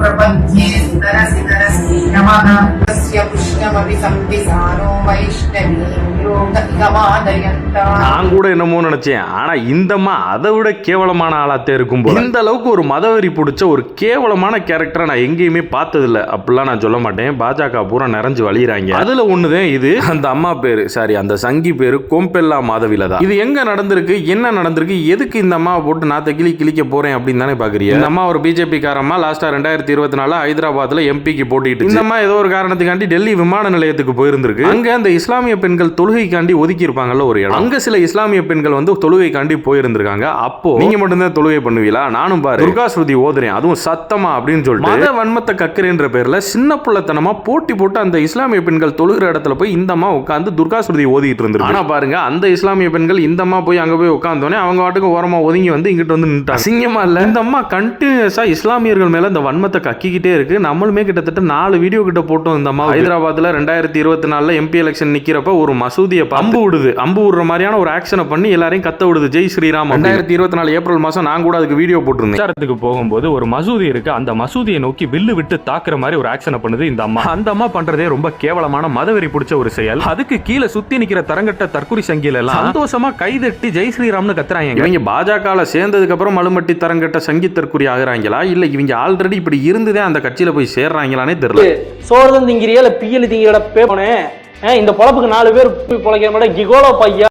प्रपद्ये सुतरसितरस्ति नमः तस्य पुष्णमपि संविधानो वैष्णवी நான் கூட என்னமோ நினைச்சேன். ஆனா இந்தம்மா அதை விட கேவலமான ஆளாத்தே இருக்கும் போல. இந்த அளவுக்கு ஒரு மதவெறி பிடிச்ச ஒரு கேவலமான கேரக்டரை நான் எங்கேயுமே பார்த்ததில்ல. அப்படிலாம் நான் சொல்ல மாட்டேன். பாஜக பூரா நிறைஞ்சு வழியிறாங்க. அதுல ஒண்ணுதான் இது. அந்த அம்மா பேரு அந்த சங்கி பேரு கோம்பெல்லா மாதவிலதா. இது எங்க நடந்திருக்கு, என்ன நடந்திருக்கு, எதுக்கு இந்த அம்மாவை போட்டு நான் கிளிக்க போறேன் அப்படின்னு தானே பாக்குறீங்க. இந்த அம்மா ஒரு பிஜேபி காரமா லாஸ்டா 2024 ஹைதராபாத்ல எம்பிக்கு போட்டிட்டு இந்த அம்மா ஏதோ ஒரு காரணத்துக்காண்டி டெல்லி விமான நிலையத்துக்கு போயிருந்திருக்கு. அங்க அந்த இஸ்லாமிய பெண்கள் தொழுகைக்காண்டி ஒதுக்கி இருப்பாங்கல்ல ஒரு இடம். அங்க சில இஸ்லாமிய பெண்கள் வந்து தொழுகைக்காண்டி போயிருந்திருக்காங்க. அப்போ நீங்க மட்டும் தான் தொழுகை பண்ணுவீங்களா, நானும் பாரு துர்கா ஸ்ருதி ஓதுறேன், அதுவும் சத்தமா அப்படின்னு சொல்லிட்டு மத வன்மத்தை கக்குறேன்ற பேர்ல சின்ன புள்ளத்தனமா போட்டி போட்டு அந்த இஸ்லாமிய பெண்கள் தொழுகிற இடத்துல போய் இந்த அம்மா உட்கார்ந்து துர்கா ஸ்ருதி ஓதிட்டு இருந்திருக்கு. ஆனா பாருங்க, அந்த இஸ்லாமிய பெண்கள் இந்த அம்மா போய் அங்க போய் உட்கார்ந்தோடனே அவங்க வாட்டுக்கு ஓரமா ஒதுங்கி வந்து இங்கிட்டு வந்து நின்னுட்டாங்க. அசிங்கமா இல்ல? இந்த அம்மா கண்டினியூஸா இஸ்லாமியர்கள் மேல இந்த வன்மத்தை கக்கிக்கிட்டே இருக்கு. நம்மளுமே கிட்டத்தட்ட 4 வீடியோ கிட்ட போட்டோம். இந்த அம்மா ஹைதராபாத்ல 2024 எம்பி எலெக்ஷன் நிக்கிறப்ப ஒரு மசூதியை அம்பு விடுற மாதிரியான ஒரு ஆக்ஷனை பண்ணி எல்லாரையும் கத்த விடுது ஜெய் ஸ்ரீராம். 2024 ஏப்ரல் மாசம் நான் கூட அதுக்கு வீடியோ போட்டிருந்தேன். போகும்போது ஒரு மசூதி இருக்கு, அந்த மசூதியை நோக்கி வில்லு விட்டு தாக்குற மாதிரி ஒரு ஆக்ஷனை பண்ணுது இந்த அம்மா. அந்த அம்மா பண்றதே ரொம்ப கேவலமான மதவெறி பிடிச்ச ஒரு செயல். அதுக்கு கீழே சுத்தி நிக்கிற தரங்கட்ட தற்குறி சங்கில எல்லாம் சந்தோஷமா கைதட்டி ஜெய் ஸ்ரீராம்னு கத்துறாங்க. இவங்க பாஜக சேர்ந்ததுக்கு அப்புறம் மலுமட்டி தரங்கட்ட சங்கி தற்குறி ஆகுறாங்களா, இல்ல இவங்க ஆல்ரெடி இப்படி இருந்துதே அந்த கட்சியில போய் சேர்றாங்களானே தெரியல. சோழன் திங்கிறியா இல்ல பியல் திங்கிற பேப்பனே இந்த பொழப்புக்கு 4 பேர் பொழைக்கிற மாதிரி கிகோலோ பையா